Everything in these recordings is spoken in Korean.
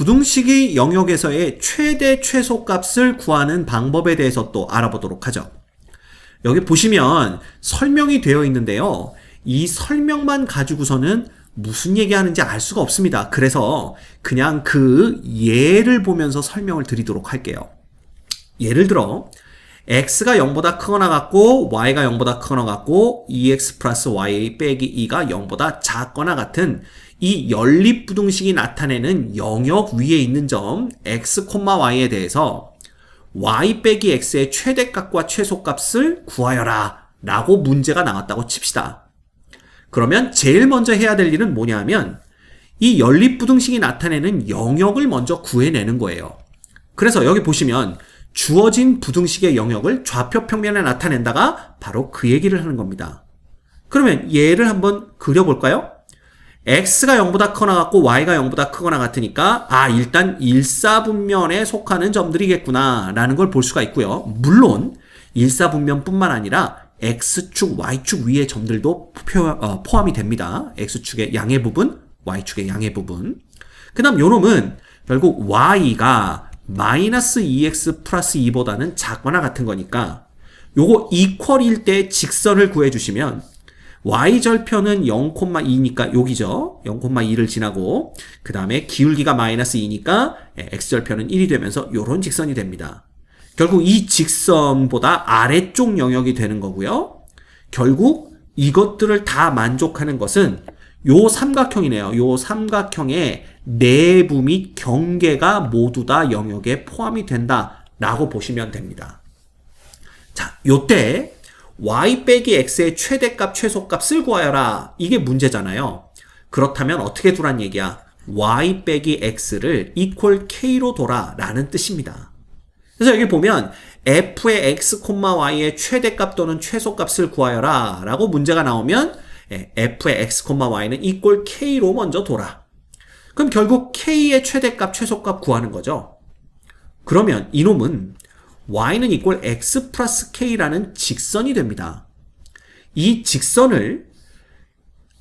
부등식의 영역에서의 최대 최소값을 구하는 방법에 대해서 또 알아보도록 하죠. 여기 보시면 설명이 되어 있는데요. 이 설명만 가지고서는 무슨 얘기하는지 알 수가 없습니다. 그래서 그냥 그 예를 보면서 설명을 드리도록 할게요. 예를 들어 x가 0보다 크거나 같고 y가 0보다 크거나 같고 2x 플러스 y 빼기 2가 0보다 작거나 같은 이 연립부등식이 나타내는 영역 위에 있는 점 x, y에 대해서 y 빼기 x의 최대값과 최소값을 구하여라 라고 문제가 나왔다고 칩시다. 그러면 제일 먼저 해야 될 일은 뭐냐 하면 이 연립부등식이 나타내는 영역을 먼저 구해내는 거예요. 그래서 여기 보시면 주어진 부등식의 영역을 좌표 평면에 나타낸다가 바로 그 얘기를 하는 겁니다. 그러면 얘를 한번 그려볼까요? x가 0보다 크거나 같고 y가 0보다 크거나 같으니까 일단 일사분면에 속하는 점들이겠구나 라는 걸 볼 수가 있고요. 물론 일사분면뿐만 아니라 x축, y축 위의 점들도 포함이 됩니다. x축의 양의 부분, y축의 양의 부분. 그 다음 요놈은 결국 y가 마이너스 2x 플러스 2보다는 작거나 같은 거니까 요거 이퀄일 때 직선을 구해주시면 y절편은 0,2니까 여기죠. 0,2를 지나고 그 다음에 기울기가 마이너스 2니까 x절편은 1이 되면서 요런 직선이 됩니다. 결국 이 직선보다 아래쪽 영역이 되는 거고요. 결국 이것들을 다 만족하는 것은 요 삼각형이네요. 요 삼각형의 내부 및 경계가 모두 다 영역에 포함이 된다라고 보시면 됩니다. 자, 요때 y 빼기 x의 최대값, 최소값을 구하여라. 이게 문제잖아요. 그렇다면 어떻게 두란 얘기야? y 빼기 x를 equal k로 둬라 라는 뜻입니다. 그래서 여기 보면 f의 x, y의 최대값 또는 최소값을 구하여라 라고 문제가 나오면 f의 x, y는 equal k로 먼저 둬라. 그럼 결국 k의 최대값, 최소값 구하는 거죠. 그러면 이놈은 y는 equal x 플러스 k라는 직선이 됩니다. 이 직선을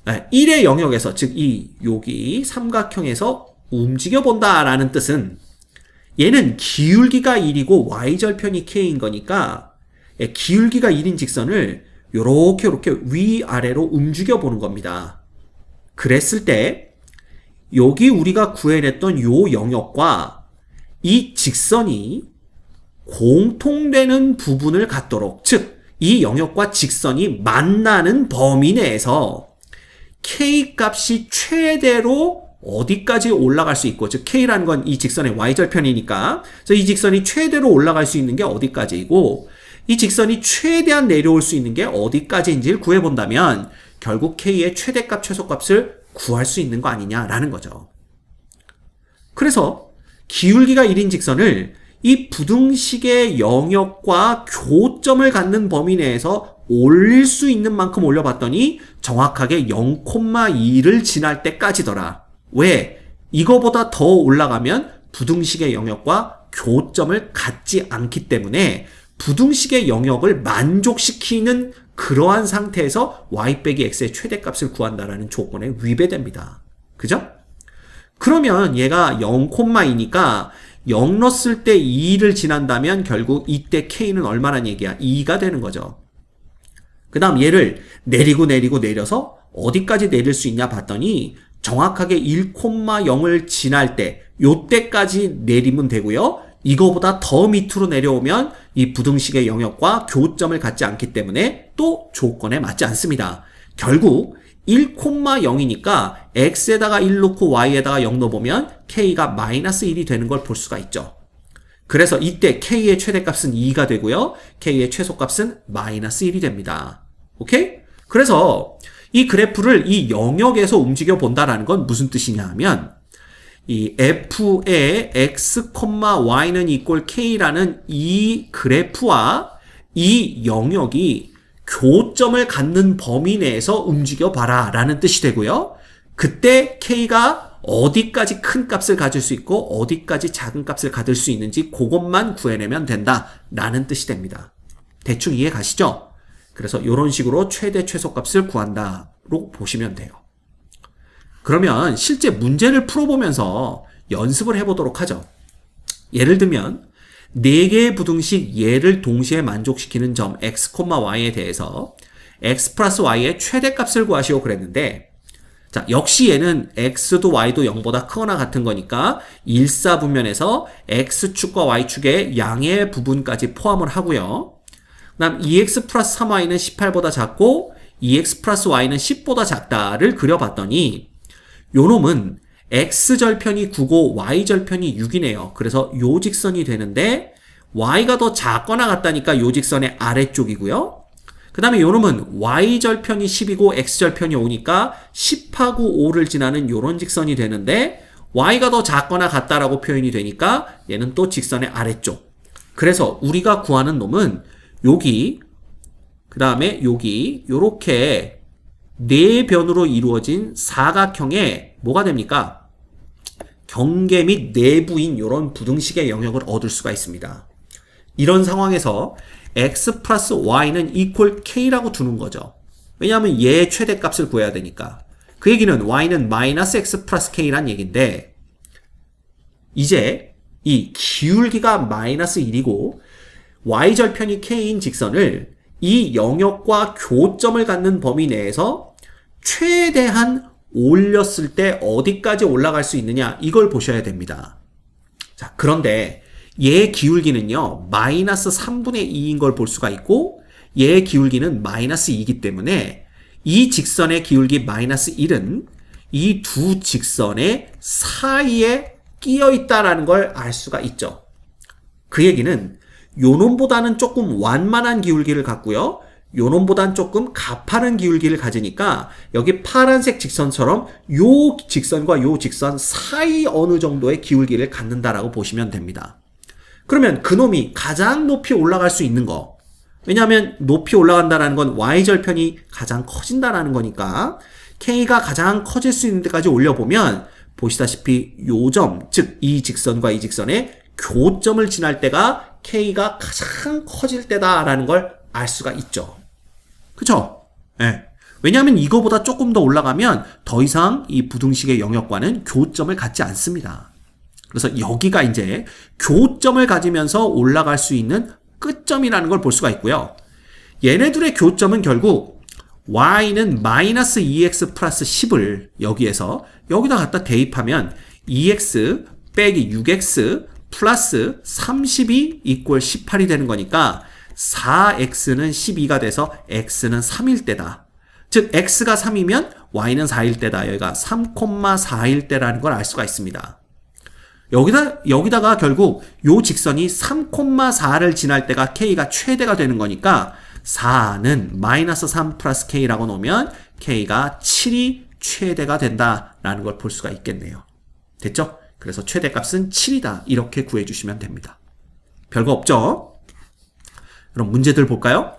1의 영역에서, 즉 여기 삼각형에서 움직여 본다라는 뜻은 얘는 기울기가 1이고 y절편이 k인 거니까 기울기가 1인 직선을 요렇게 위아래로 움직여 보는 겁니다. 그랬을 때 여기 우리가 구해냈던 요 영역과 이 직선이 공통되는 부분을 갖도록, 즉 이 영역과 직선이 만나는 범위 내에서 k 값이 최대로 어디까지 올라갈 수 있고, 즉 k라는 건 이 직선의 y절편이니까 그래서 이 직선이 최대로 올라갈 수 있는 게 어디까지이고 이 직선이 최대한 내려올 수 있는 게 어디까지인지를 구해본다면 결국 k의 최대값, 최소값을 구할 수 있는 거 아니냐라는 거죠. 그래서 기울기가 1인 직선을 이 부등식의 영역과 교점을 갖는 범위 내에서 올릴 수 있는 만큼 올려봤더니 정확하게 0,2를 지날 때까지더라. 왜? 이거보다 더 올라가면 부등식의 영역과 교점을 갖지 않기 때문에 부등식의 영역을 만족시키는 그러한 상태에서 y 빼기 x의 최대값을 구한다라는 조건에 위배됩니다. 그죠? 그러면 얘가 0,2니까 0 넣었을 때 2를 지난다면 결국 이때 k는 얼마란 얘기야? 2가 되는 거죠. 그 다음 얘를 내려서 어디까지 내릴 수 있냐 봤더니 정확하게 1,0을 지날 때 요때까지 내리면 되고요. 이거보다 더 밑으로 내려오면 이 부등식의 영역과 교점을 갖지 않기 때문에 또 조건에 맞지 않습니다. 결국 1,0이니까 x에다가 1 넣고 y에다가 0 넣어보면 k가 마이너스 1이 되는 걸 볼 수가 있죠. 그래서 이때 k의 최대값은 2가 되고요. k의 최소값은 마이너스 1이 됩니다. 오케이? 그래서 이 그래프를 이 영역에서 움직여 본다라는 건 무슨 뜻이냐 하면 이 f의 x, y는 equal k라는 이 그래프와 이 영역이 교점을 갖는 범위 내에서 움직여 봐라 라는 뜻이 되고요. 그때 k가 어디까지 큰 값을 가질 수 있고 어디까지 작은 값을 가질 수 있는지 그것만 구해내면 된다 라는 뜻이 됩니다. 대충 이해 가시죠? 그래서 이런 식으로 최대 최소값을 구한다로 보시면 돼요. 그러면 실제 문제를 풀어보면서 연습을 해보도록 하죠. 예를 들면 4개의 부등식 얘를 동시에 만족시키는 점 x, y에 대해서 x 플러스 y의 최대값을 구하시오 그랬는데, 자, 역시 얘는 x도 y도 0보다 크거나 같은 거니까 일사분면에서 x축과 y축의 양의 부분까지 포함을 하고요. 그 다음 2x 플러스 3y는 18보다 작고 2x 플러스 y는 10보다 작다를 그려봤더니 요 놈은 x절편이 9고 y절편이 6이네요. 그래서 요 직선이 되는데 y가 더 작거나 같다니까 요 직선의 아래쪽이고요. 그 다음에 요 놈은 y절편이 10이고 x절편이 5니까 10하고 5를 지나는 요런 직선이 되는데 y가 더 작거나 같다라고 표현이 되니까 얘는 또 직선의 아래쪽. 그래서 우리가 구하는 놈은 여기, 그 다음에 여기 요렇게 4변으로 이루어진 사각형의 뭐가 됩니까? 경계 및 내부인 요런 부등식의 영역을 얻을 수가 있습니다. 이런 상황에서 x 플러스 y는 equal k라고 두는 거죠. 왜냐하면 얘의 최대값을 구해야 되니까. 그 얘기는 y는 마이너스 x 플러스 k란 얘기인데, 이제 이 기울기가 마이너스 1이고 y절편이 k인 직선을 이 영역과 교점을 갖는 범위 내에서 최대한 올렸을 때 어디까지 올라갈 수 있느냐, 이걸 보셔야 됩니다. 자, 그런데 얘의 기울기는요 마이너스 3분의 2인 걸 볼 수가 있고 얘의 기울기는 마이너스 2이기 때문에 이 직선의 기울기 마이너스 1은 이 두 직선의 사이에 끼어 있다라는 걸 알 수가 있죠. 그 얘기는 요놈보다는 조금 완만한 기울기를 갖고요, 요놈보다는 조금 가파른 기울기를 가지니까 여기 파란색 직선처럼 요 직선과 요 직선 사이 어느 정도의 기울기를 갖는다라고 보시면 됩니다. 그러면 그놈이 가장 높이 올라갈 수 있는 거, 왜냐하면 높이 올라간다는 건 y절편이 가장 커진다는 거니까 k가 가장 커질 수 있는 데까지 올려보면 보시다시피 요 점, 즉 이 직선과 이 직선의 교점을 지날 때가 k가 가장 커질 때다라는 걸 알 수가 있죠. 그쵸? 네. 왜냐하면 이거보다 조금 더 올라가면 더 이상 이 부등식의 영역과는 교점을 갖지 않습니다. 그래서 여기가 이제 교점을 가지면서 올라갈 수 있는 끝점이라는 걸 볼 수가 있고요. 얘네들의 교점은 결국 y는 마이너스 2x 플러스 10을 여기에서 여기다 갖다 대입하면 2x 빼기 6x 플러스 30이 이퀄 18이 되는 거니까 4x는 12가 돼서 x는 3일 때다. 즉 x가 3이면 y는 4일 때다. 여기가 3,4일 때라는 걸 알 수가 있습니다. 여기다가 결국 요 직선이 3,4를 지날 때가 k가 최대가 되는 거니까 4는 마이너스 3 플러스 k라고 놓으면 k가 7이 최대가 된다라는 걸 볼 수가 있겠네요. 됐죠? 그래서 최대값은 7이다. 이렇게 구해주시면 됩니다. 별거 없죠? 그럼 문제들 볼까요?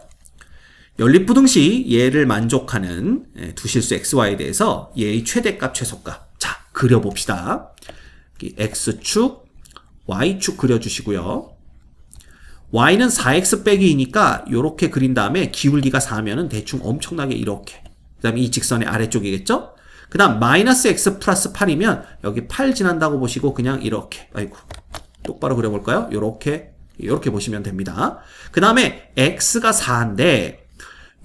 연립부등식 얘를 만족하는 두 실수 xy에 대해서 얘의 최대값, 최소값. 자, 그려봅시다. x축, y축 그려주시고요. y는 4x 빼기 2니까 이렇게 그린 다음에 기울기가 4면은 대충 엄청나게 이렇게. 그 다음에 이 직선의 아래쪽이겠죠? 그 다음 마이너스 x 플러스 8이면 여기 8 지난다고 보시고 그냥 이렇게. 아이고, 똑바로 그려볼까요? 이렇게 보시면 됩니다. 그 다음에 x가 4인데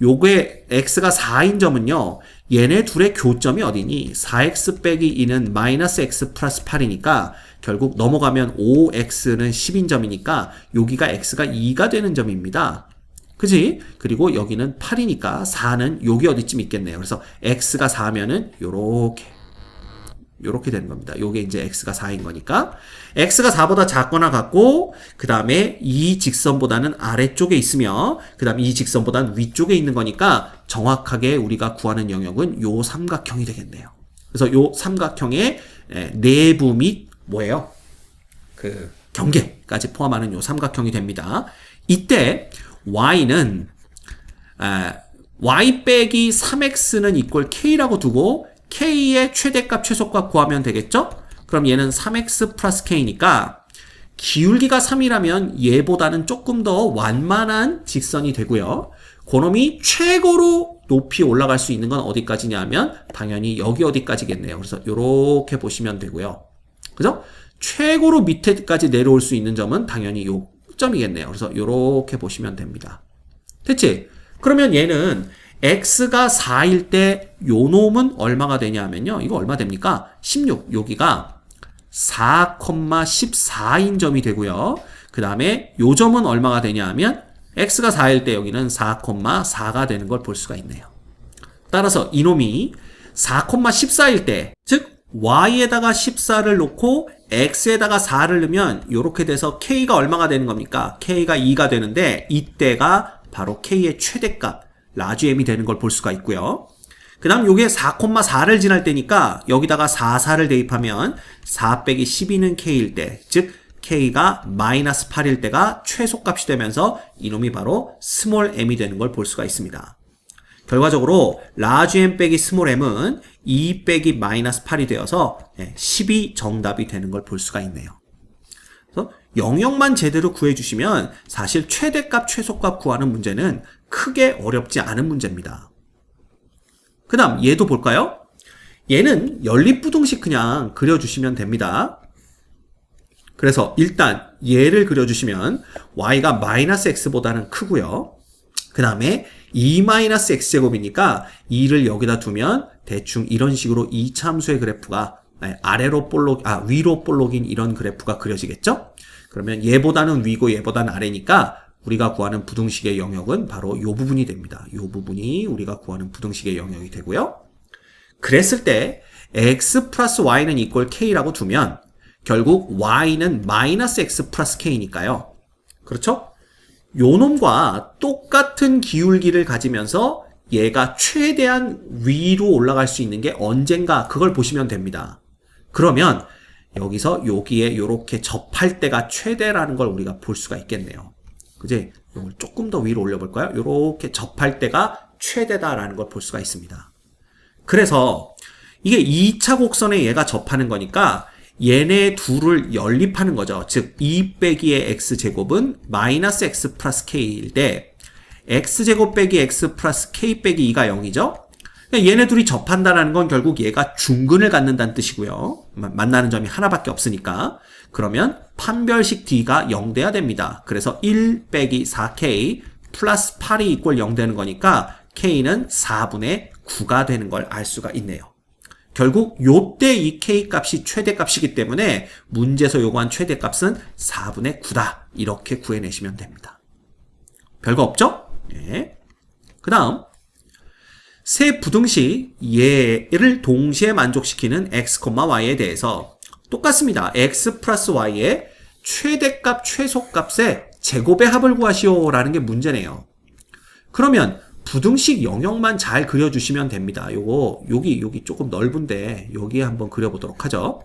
요게 x가 4인 점은요, 얘네 둘의 교점이 어디니? 4x 빼기 2는 마이너스 x 플러스 8이니까 결국 넘어가면 5x는 10인 점이니까 여기가 x가 2가 되는 점입니다. 그지? 그리고 여기는 8이니까 4는 여기 어디쯤 있겠네요. 그래서 x가 4면은 요렇게 되는 겁니다. 요게 이제 x가 4인 거니까 x가 4보다 작거나 같고 그 다음에 이 직선보다는 아래쪽에 있으며 그 다음에 이 직선보다는 위쪽에 있는 거니까 정확하게 우리가 구하는 영역은 요 삼각형이 되겠네요. 그래서 요 삼각형의 내부 및 뭐예요? 그 경계까지 포함하는 요 삼각형이 됩니다. 이때 y는 y 빼기 3x는 이퀄 k라고 두고 k의 최대값, 최소값 구하면 되겠죠? 그럼 얘는 3x 플러스 k니까 기울기가 3이라면 얘보다는 조금 더 완만한 직선이 되고요. 그놈이 최고로 높이 올라갈 수 있는 건 어디까지냐면 당연히 여기 어디까지겠네요. 그래서 이렇게 보시면 되고요. 그죠? 최고로 밑에까지 내려올 수 있는 점은 당연히 요 점이겠네요. 그래서 요렇게 보시면 됩니다. 됐지? 그러면 얘는 x가 4일 때 요 놈은 얼마가 되냐면요. 이거 얼마 됩니까? 16. 여기가 4,14인 점이 되고요. 그 다음에 요 점은 얼마가 되냐 하면 x가 4일 때 여기는 4,4가 되는 걸 볼 수가 있네요. 따라서 이놈이 4,14일 때, 즉 y에다가 14를 놓고 x에다가 4를 넣으면 이렇게 돼서 k가 얼마가 되는 겁니까? k가 2가 되는데 이때가 바로 k의 최대값 라지 m이 되는 걸 볼 수가 있고요. 그 다음 요게 4,4를 지날 때니까 여기다가 44를 대입하면 4 빼기 12는 k일 때, 즉 k가 마이너스 8일 때가 최소값이 되면서 이놈이 바로 스몰 m이 되는 걸 볼 수가 있습니다. 결과적으로 라지 m 빼기 스몰 m은 2 빼기 마이너스 8이 되어서 10이 정답이 되는 걸 볼 수가 있네요. 그래서 영역만 제대로 구해주시면 사실 최대값, 최소값 구하는 문제는 크게 어렵지 않은 문제입니다. 그 다음 얘도 볼까요? 얘는 연립부등식 그냥 그려주시면 됩니다. 그래서 일단 얘를 그려주시면 y가 마이너스 x보다는 크고요. 그 다음에 2-x제곱이니까 2를 여기다 두면 대충 이런 식으로 이 참수의 그래프가 위로 볼록인 이런 그래프가 그려지겠죠? 그러면 얘보다는 위고 얘보다는 아래니까 우리가 구하는 부등식의 영역은 바로 이 부분이 됩니다. 이 부분이 우리가 구하는 부등식의 영역이 되고요. 그랬을 때 x 플러스 y는 이퀄 k라고 두면 결국 y는 마이너스 x 플러스 k니까요. 그렇죠? 요 놈과 똑같은 기울기를 가지면서 얘가 최대한 위로 올라갈 수 있는 게 언젠가 그걸 보시면 됩니다. 그러면 여기서 여기에 요렇게 접할 때가 최대라는 걸 우리가 볼 수가 있겠네요. 그지? 이걸 조금 더 위로 올려볼까요? 요렇게 접할 때가 최대다라는 걸 볼 수가 있습니다. 그래서 이게 2차 곡선에 얘가 접하는 거니까 얘네 둘을 연립하는 거죠. 즉 2 빼기의 x제곱은 마이너스 x 플러스 k일 때 x제곱 빼기 x 플러스 k 빼기 2가 0이죠. 얘네 둘이 접한다는 건 결국 얘가 중근을 갖는다는 뜻이고요. 만나는 점이 하나밖에 없으니까. 그러면 판별식 d가 0 돼야 됩니다. 그래서 1 빼기 4k 플러스 8이 이꼴 0 되는 거니까 k는 4분의 9가 되는 걸 알 수가 있네요. 결국 요때 이 k값이 최대값이기 때문에 문제에서 요구한 최대값은 4분의 9다. 이렇게 구해내시면 됩니다. 별거 없죠? 네. 그 다음 세 부등식 얘를 동시에 만족시키는 x, y에 대해서 똑같습니다. x 플러스 y의 최대값, 최소값의 제곱의 합을 구하시오 라는 게 문제네요. 그러면 부등식 영역만 잘 그려주시면 됩니다. 여기 조금 넓은데 여기에 한번 그려보도록 하죠.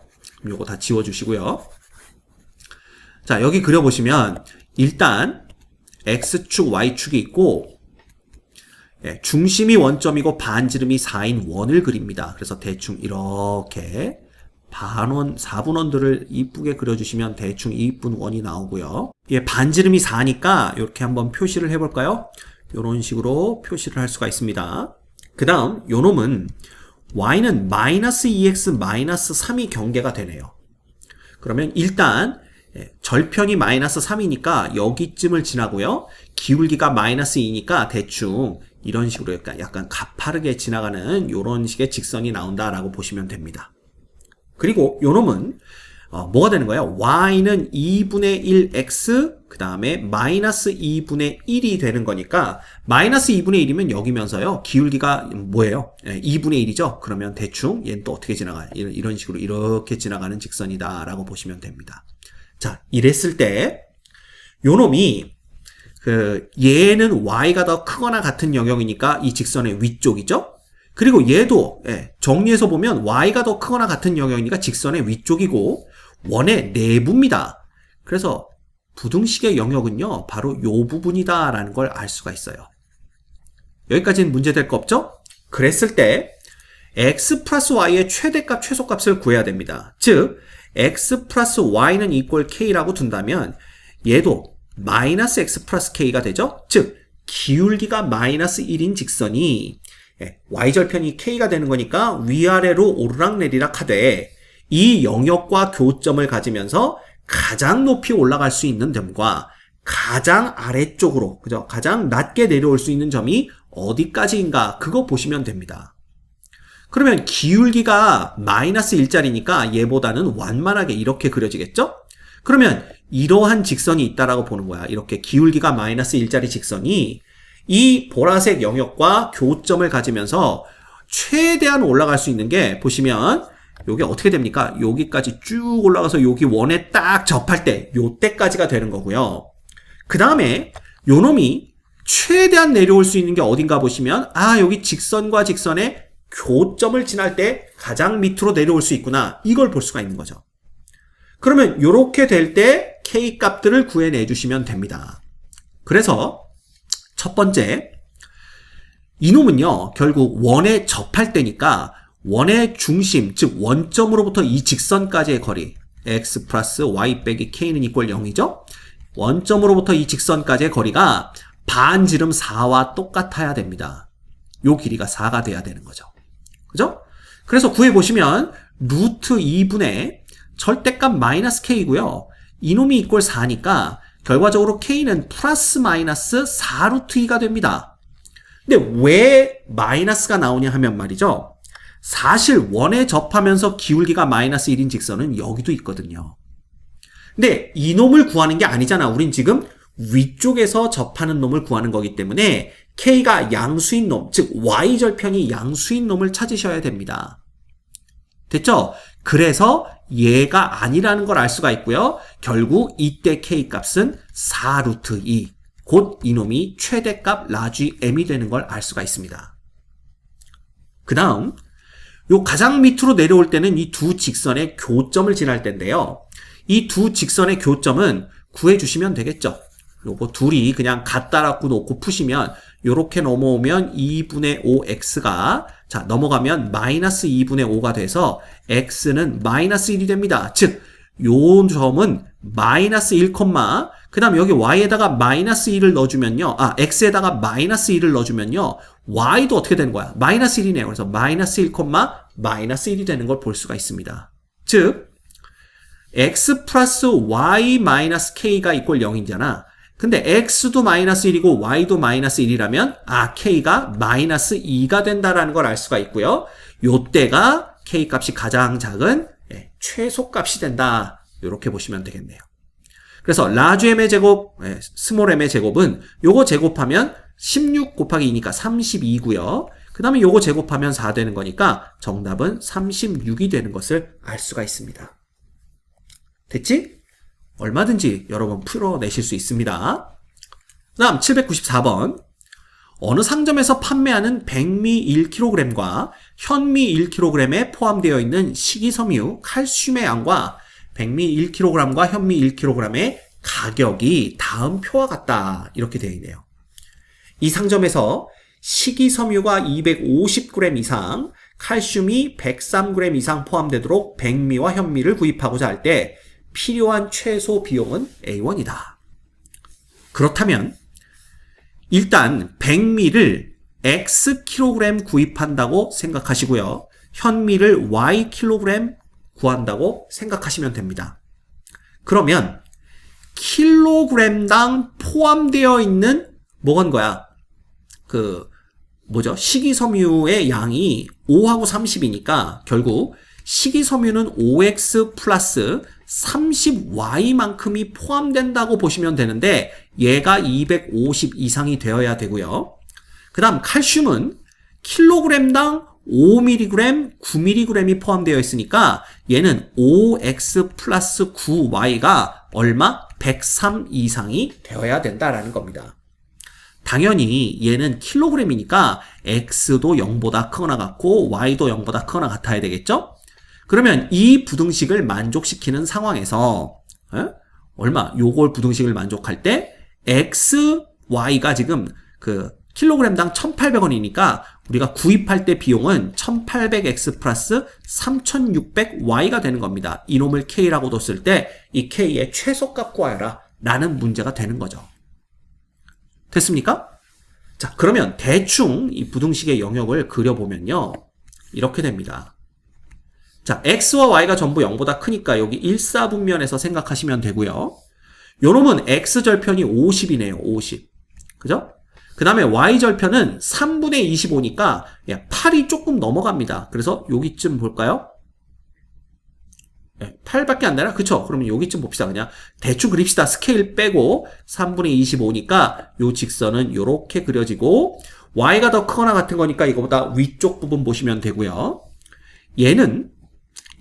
요거 다 지워주시고요. 자, 여기 그려보시면 일단 x축, y축이 있고 중심이 원점이고 반지름이 4인 원을 그립니다. 그래서 대충 이렇게 반원, 4분원들을 이쁘게 그려주시면 대충 이쁜 원이 나오고요. 반지름이 4니까 이렇게 한번 표시를 해볼까요? 이런 식으로 표시를 할 수가 있습니다. 그 다음 요 놈은 y는 마이너스 2x 마이너스 3이 경계가 되네요. 그러면 일단 절편이 마이너스 3이니까 여기쯤을 지나고요. 기울기가 마이너스 2니까 대충 이런 식으로 약간 가파르게 지나가는 이런 식의 직선이 나온다라고 보시면 됩니다. 그리고 요 놈은 뭐가 되는 거예요? y는 2분의 1x 그 다음에 마이너스 2분의 1이 되는 거니까 마이너스 2분의 1이면 여기면서요. 기울기가 뭐예요? 2분의 1이죠? 그러면 대충 얘는 또 어떻게 지나가요? 이런 식으로 이렇게 지나가는 직선이다 라고 보시면 됩니다. 자, 이랬을 때 요 놈이 얘는 y가 더 크거나 같은 영역이니까 이 직선의 위쪽이죠? 그리고 얘도 정리해서 보면 y가 더 크거나 같은 영역이니까 직선의 위쪽이고 원의 내부입니다. 그래서 부등식의 영역은요 바로 요 부분이다 라는 걸 알 수가 있어요. 여기까지는 문제될 거 없죠? 그랬을 때 x 플러스 y의 최대값 최소값을 구해야 됩니다. 즉 x 플러스 y는 이퀄 k라고 둔다면 얘도 마이너스 x 플러스 k가 되죠? 즉 기울기가 마이너스 1인 직선이 y절편이 k가 되는 거니까 위아래로 오르락내리락 하되 이 영역과 교점을 가지면서 가장 높이 올라갈 수 있는 점과 가장 아래쪽으로, 그죠? 가장 낮게 내려올 수 있는 점이 어디까지인가, 그거 보시면 됩니다. 그러면 기울기가 마이너스 1짜리니까 얘보다는 완만하게 이렇게 그려지겠죠? 그러면 이러한 직선이 있다라고 보는 거야. 이렇게 기울기가 마이너스 1짜리 직선이 이 보라색 영역과 교점을 가지면서 최대한 올라갈 수 있는 게, 보시면 요게 어떻게 됩니까? 여기까지 쭉 올라가서 여기 원에 딱 접할 때 요때까지가 되는 거고요. 그 다음에 요 놈이 최대한 내려올 수 있는 게 어딘가 보시면, 아, 여기 직선과 직선의 교점을 지날 때 가장 밑으로 내려올 수 있구나, 이걸 볼 수가 있는 거죠. 그러면 요렇게 될 때 K 값들을 구해내 주시면 됩니다. 그래서 첫 번째, 이놈은요 결국 원에 접할 때니까 원의 중심, 즉 원점으로부터 이 직선까지의 거리 x 플러스 y 빼기 k는 이꼴 0이죠. 원점으로부터 이 직선까지의 거리가 반지름 4와 똑같아야 됩니다. 요 길이가 4가 돼야 되는 거죠. 그죠? 그래서 구해보시면 루트 2분의 절대값 마이너스 k고요. 이놈이 이꼴 4니까 결과적으로 k는 플러스 마이너스 4루트 2가 됩니다. 근데 왜 마이너스가 나오냐 하면 말이죠. 사실 원에 접하면서 기울기가 마이너스 1인 직선은 여기도 있거든요. 근데 이놈을 구하는 게 아니잖아. 우린 지금 위쪽에서 접하는 놈을 구하는 거기 때문에 k가 양수인 놈, 즉 y절편이 양수인 놈을 찾으셔야 됩니다. 됐죠? 그래서 얘가 아니라는 걸 알 수가 있고요. 결국 이때 k 값은 4루트 2, 곧 이놈이 최대값 라지 m이 되는 걸 알 수가 있습니다. 그 다음 요 가장 밑으로 내려올 때는 이 두 직선의 교점을 지날 때인데요. 이 두 직선의 교점은 구해주시면 되겠죠. 요거 둘이 그냥 갖다 놓고 푸시면 요렇게 넘어오면 2분의 5x가 자 넘어가면 마이너스 2분의 5가 돼서 x는 마이너스 1이 됩니다. 즉 요 점은 마이너스 1, 그 다음 여기 y에다가 마이너스 1을 넣어주면요. x에다가 마이너스 1을 넣어주면요. y도 어떻게 되는 거야? 마이너스 1이네요. 그래서 마이너스 1, 마이너스 1이 되는 걸 볼 수가 있습니다. 즉 x 플러스 y 마이너스 k가 이꼴 0이잖아. 근데 x도 마이너스 1이고 y도 마이너스 1이라면 k가 마이너스 2가 된다라는 걸 알 수가 있고요. 요때가 k 값이 가장 작은 최소값이 된다. 이렇게 보시면 되겠네요. 그래서 라지 m의 제곱, 스몰 m의 제곱은 요거 제곱하면 16 곱하기 2니까 32고요. 그 다음에 요거 제곱하면 4 되는 거니까 정답은 36이 되는 것을 알 수가 있습니다. 됐지? 얼마든지 여러분 풀어내실 수 있습니다. 그 다음 794번. 어느 상점에서 판매하는 백미 1kg과 현미 1kg에 포함되어 있는 식이섬유, 칼슘의 양과 백미 1kg과 현미 1kg의 가격이 다음 표와 같다. 이렇게 되어 있네요. 이 상점에서 식이섬유가 250g 이상, 칼슘이 103g 이상 포함되도록 백미와 현미를 구입하고자 할 때 필요한 최소 비용은 A1이다. 그렇다면 일단 백미를 X kg 구입한다고 생각하시고요. 현미를 Y kg 구한다고 생각하시면 됩니다. 그러면 킬로그램당 포함되어 있는 뭐건 거야? 식이섬유의 양이 5하고 30이니까 결국 식이섬유는 5x 플러스 30y만큼이 포함된다고 보시면 되는데 얘가 250 이상이 되어야 되고요. 그 다음 칼슘은 킬로그램당 5mg, 9mg이 포함되어 있으니까 얘는 5x 플러스 9y가 얼마? 103 이상이 되어야 된다라는 겁니다. 당연히 얘는 킬로그램이니까 x도 0보다 크거나 같고 y도 0보다 크거나 같아야 되겠죠? 그러면 이 부등식을 만족시키는 상황에서 요걸 부등식을 만족할 때 x, y가 지금 킬로그램당 1,800원이니까 우리가 구입할 때 비용은 1,800x 플러스 3,600y가 되는 겁니다. 이놈을 k라고 뒀을 때 이 k의 최소값 구하여라 라는 문제가 되는 거죠. 됐습니까? 자, 그러면 대충 이 부등식의 영역을 그려보면요. 이렇게 됩니다. 자, x와 y가 전부 0보다 크니까 여기 1사분면에서 생각하시면 되고요. 요놈은 x절편이 50이네요. 50. 그죠? 그 다음에 y절편은 3분의 25니까 8이 조금 넘어갑니다. 그래서 여기쯤 볼까요? 8밖에 안 되나? 그쵸? 그러면 여기쯤 봅시다. 그냥 대충 그립시다. 스케일 빼고 3분의 25니까 요 직선은 요렇게 그려지고 y가 더 크거나 같은 거니까 이거보다 위쪽 부분 보시면 되고요. 얘는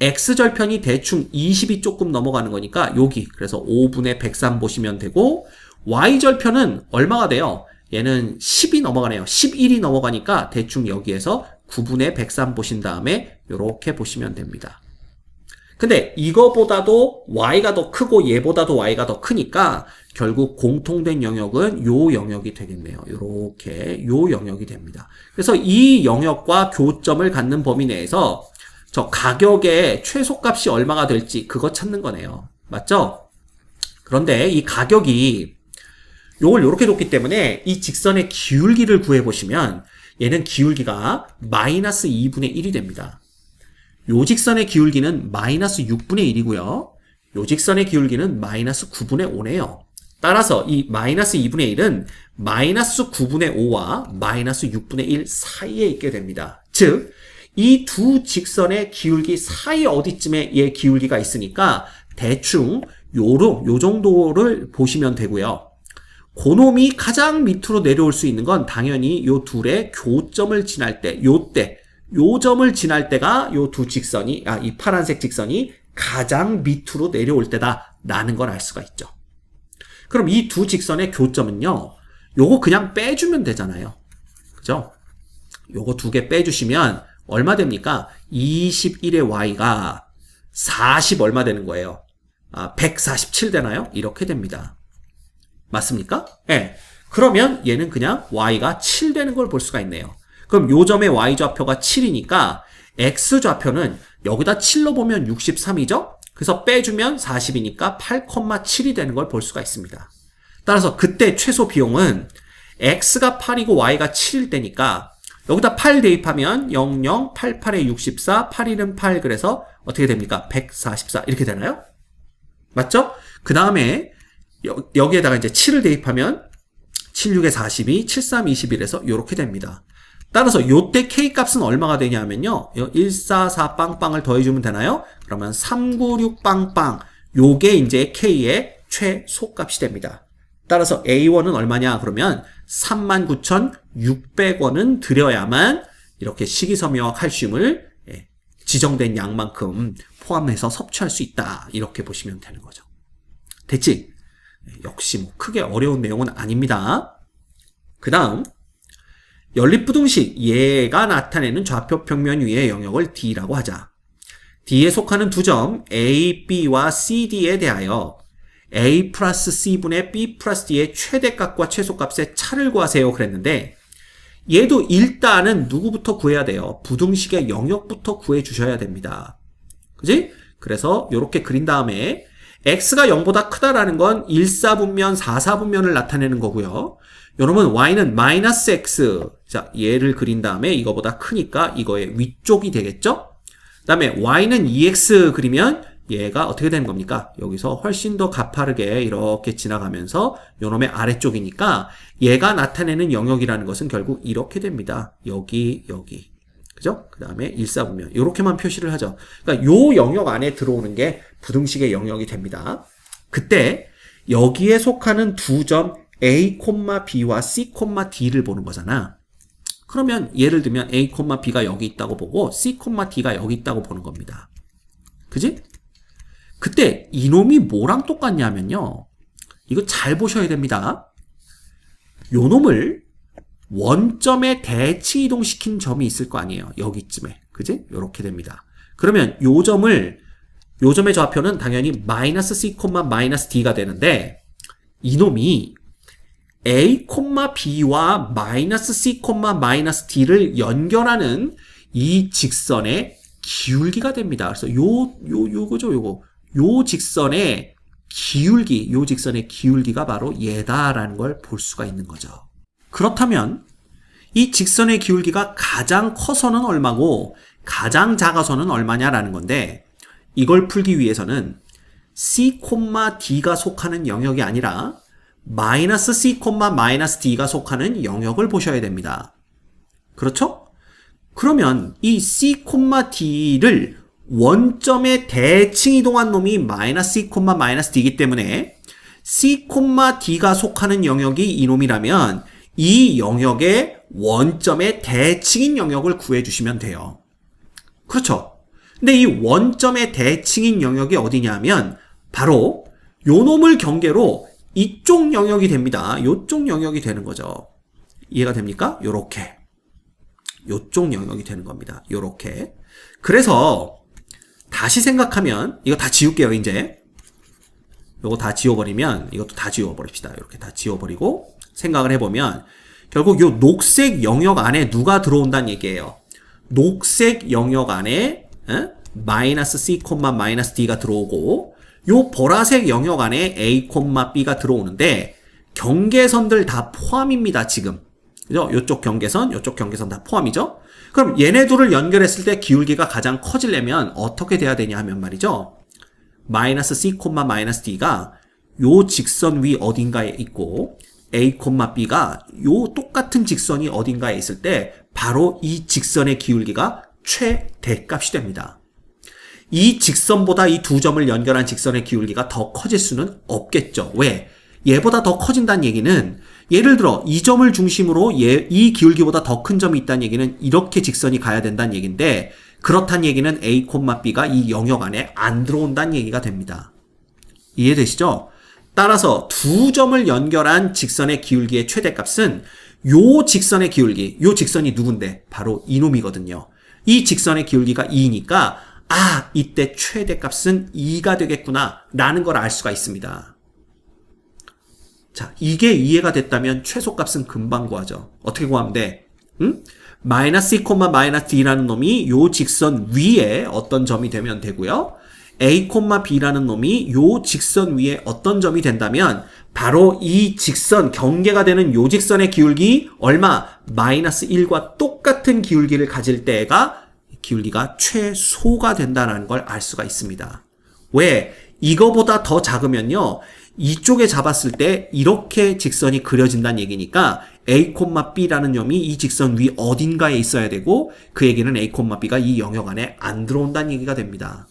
x절편이 대충 20이 조금 넘어가는 거니까 여기 그래서 5분의 103 보시면 되고 y절편은 얼마가 돼요? 얘는 10이 넘어가네요. 11이 넘어가니까 대충 여기에서 9분의 103 보신 다음에 이렇게 보시면 됩니다. 근데 이거보다도 y가 더 크고 얘보다도 y가 더 크니까 결국 공통된 영역은 요 영역이 되겠네요. 요렇게 요 영역이 됩니다. 그래서 이 영역과 교점을 갖는 범위 내에서 저 가격의 최소값이 얼마가 될지 그거 찾는 거네요. 맞죠? 그런데 이 가격이 요걸 요렇게 줬기 때문에 이 직선의 기울기를 구해보시면 얘는 기울기가 마이너스 2분의 1이 됩니다. 요 직선의 기울기는 마이너스 6분의 1이고요. 요 직선의 기울기는 마이너스 9분의 5네요. 따라서 이 마이너스 2분의 1은 마이너스 9분의 5와 마이너스 6분의 1 사이에 있게 됩니다. 즉, 이 두 직선의 기울기 사이 어디쯤에 얘 기울기가 있으니까 대충 요 정도를 보시면 되고요. 그놈이 가장 밑으로 내려올 수 있는 건 당연히 요 둘의 교점을 지날 때, 요 점을 지날 때가 요 두 직선이, 이 파란색 직선이 가장 밑으로 내려올 때다라는 걸 알 수가 있죠. 그럼 이 두 직선의 교점은요, 요거 그냥 빼주면 되잖아요. 그죠? 요거 두 개 빼주시면 얼마 됩니까? 21의 y가 40 얼마 되는 거예요? 147 되나요? 이렇게 됩니다. 맞습니까? 네. 그러면 얘는 그냥 y가 7 되는 걸 볼 수가 있네요. 그럼 요 점의 y좌표가 7이니까 x좌표는 여기다 7로 보면 63이죠? 그래서 빼주면 40이니까 8,7이 되는 걸 볼 수가 있습니다. 따라서 그때 최소 비용은 x가 8이고 y가 7일 때니까 여기다 8 대입하면 00, 88에 64, 81은 8 그래서 어떻게 됩니까? 144 이렇게 되나요? 맞죠? 그 다음에 여기에다가 이제 7을 대입하면 76에 42, 73, 21에서 이렇게 됩니다. 따라서 요때 K값은 얼마가 되냐면요. 144 빵빵을 더해주면 되나요? 그러면 396 빵빵. 요게 이제 K의 최소값이 됩니다. 따라서 A1은 얼마냐? 그러면 39,600원은 들여야만 이렇게 식이섬유와 칼슘을 지정된 양만큼 포함해서 섭취할 수 있다. 이렇게 보시면 되는 거죠. 됐지? 역시 뭐 크게 어려운 내용은 아닙니다. 그 다음 연립부등식 얘가 나타내는 좌표 평면 위의 영역을 D라고 하자. D에 속하는 두 점 A, B와 CD에 대하여 A 플러스 C분의 B 플러스 D의 최대값과 최소값의 차를 구하세요 그랬는데 얘도 일단은 누구부터 구해야 돼요? 부등식의 영역부터 구해주셔야 됩니다. 그지? 그래서 이렇게 그린 다음에 x가 0보다 크다라는 건 1사분면, 4사분면을 나타내는 거고요. 여러분 y는 마이너스 x, 자 얘를 그린 다음에 이거보다 크니까 이거의 위쪽이 되겠죠? 그 다음에 y는 2x 그리면 얘가 어떻게 되는 겁니까? 여기서 훨씬 더 가파르게 이렇게 지나가면서 요놈의 아래쪽이니까 얘가 나타내는 영역이라는 것은 결국 이렇게 됩니다. 여기. 그죠? 그 다음에 1사분면. 요렇게만 표시를 하죠. 그러니까 요 영역 안에 들어오는 게 부등식의 영역이 됩니다. 그때 여기에 속하는 두 점 A, B와 C, D를 보는 거잖아. 그러면 예를 들면 A, B가 여기 있다고 보고 C, D가 여기 있다고 보는 겁니다. 그지? 그때 이놈이 뭐랑 똑같냐면요. 이거 잘 보셔야 됩니다. 요 놈을 원점에 대치 이동시킨 점이 있을 거 아니에요. 여기쯤에. 그지? 요렇게 됩니다. 그러면 요 점의 좌표는 당연히 마이너스 C, 마이너스 D가 되는데 이놈이 A, B와 마이너스 C, 마이너스 D를 연결하는 이 직선의 기울기가 됩니다. 그래서 요거죠, 요거. 요 직선의 기울기가 바로 얘다라는 걸 볼 수가 있는 거죠. 그렇다면 이 직선의 기울기가 가장 커서는 얼마고 가장 작아서는 얼마냐라는 건데 이걸 풀기 위해서는 C, D가 속하는 영역이 아니라 마이너스 C, 마이너스 D가 속하는 영역을 보셔야 됩니다. 그렇죠? 그러면 이 C, D를 원점에 대칭 이동한 놈이 마이너스 C, 마이너스 D이기 때문에 C, D가 속하는 영역이 이놈이라면 이 영역의 원점의 대칭인 영역을 구해주시면 돼요. 그렇죠? 근데 이 원점의 대칭인 영역이 어디냐면 바로 요 놈을 경계로 이쪽 영역이 됩니다. 요쪽 영역이 되는 거죠. 이해가 됩니까? 요렇게. 요쪽 영역이 되는 겁니다. 요렇게. 그래서 다시 생각하면 이거 다 지울게요, 이제. 요거 다 지워버리면 이것도 다 지워버립시다. 이렇게 다 지워버리고 생각을 해보면 결국 요 녹색 영역 안에 누가 들어온다는 얘기예요. 녹색 영역 안에 마이너스 C, 마이너스 D가 들어오고 요 보라색 영역 안에 A, B가 들어오는데 경계선들 다 포함입니다, 지금. 그죠? 요쪽 경계선, 요쪽 경계선 다 포함이죠? 그럼 얘네 둘을 연결했을 때 기울기가 가장 커지려면 어떻게 돼야 되냐 하면 말이죠. 마이너스 C, 마이너스 D가 요 직선 위 어딘가에 있고 A, B가 요 똑같은 직선이 어딘가에 있을 때 바로 이 직선의 기울기가 최대값이 됩니다. 이 직선보다 이 두 점을 연결한 직선의 기울기가 더 커질 수는 없겠죠. 왜? 얘보다 더 커진다는 얘기는 예를 들어 이 점을 중심으로 이 기울기보다 더 큰 점이 있다는 얘기는 이렇게 직선이 가야 된다는 얘기인데 그렇다는 얘기는 A, B가 이 영역 안에 안 들어온다는 얘기가 됩니다. 이해되시죠? 따라서 두 점을 연결한 직선의 기울기의 최대값은 요 직선의 기울기, 요 직선이 누군데? 바로 이놈이거든요. 이 직선의 기울기가 2니까 이때 최대값은 2가 되겠구나 라는 걸 알 수가 있습니다. 자, 이게 이해가 됐다면 최소값은 금방 구하죠. 어떻게 구하면 돼? 마이너스 C, 마이너스 D라는 놈이 요 직선 위에 어떤 점이 되면 되고요. A, B라는 놈이 요 직선 위에 어떤 점이 된다면 바로 이 직선, 경계가 되는 요 직선의 기울기 얼마? 마이너스 1과 똑같은 기울기를 가질 때가 기울기가 최소가 된다는 걸 알 수가 있습니다. 왜? 이거보다 더 작으면요. 이쪽에 잡았을 때 이렇게 직선이 그려진다는 얘기니까 A, B라는 놈이 이 직선 위 어딘가에 있어야 되고 그 얘기는 A, B가 이 영역 안에 안 들어온다는 얘기가 됩니다.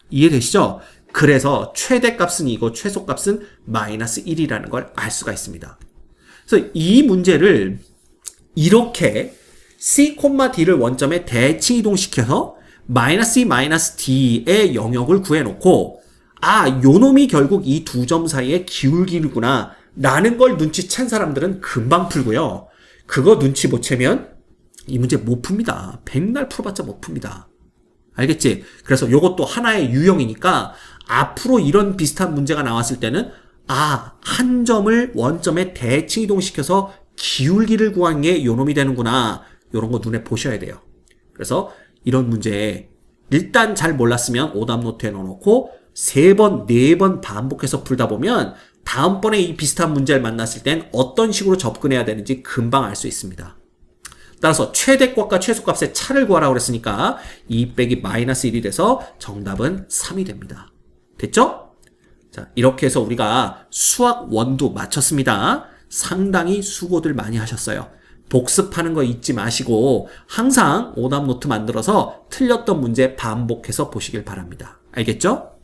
이해되시죠? 그래서 최대값은 이거, 최소값은 마이너스 1이라는 걸 알 수가 있습니다. 그래서 이 문제를 이렇게 C, D를 원점에 대칭 이동시켜서 마이너스 C, 마이너스 D의 영역을 구해놓고 요 놈이 결국 이 두 점 사이의 기울기구나 라는 걸 눈치챈 사람들은 금방 풀고요. 그거 눈치 못 채면 이 문제 못 풉니다. 백날 풀어봤자 못 풉니다. 알겠지? 그래서 요것도 하나의 유형이니까 앞으로 이런 비슷한 문제가 나왔을 때는 한 점을 원점에 대칭 이동시켜서 기울기를 구한 게 요놈이 되는구나. 요런 거 눈에 보셔야 돼요. 그래서 이런 문제 일단 잘 몰랐으면 오답 노트에 넣어놓고 3번, 4번 반복해서 풀다 보면 다음번에 이 비슷한 문제를 만났을 땐 어떤 식으로 접근해야 되는지 금방 알 수 있습니다. 따라서 최대값과 최소값의 차를 구하라고 그랬으니까 2 빼기 마이너스 1이 돼서 정답은 3이 됩니다. 됐죠? 자, 이렇게 해서 우리가 수학 원도 마쳤습니다. 상당히 수고들 많이 하셨어요. 복습하는 거 잊지 마시고 항상 오답 노트 만들어서 틀렸던 문제 반복해서 보시길 바랍니다. 알겠죠?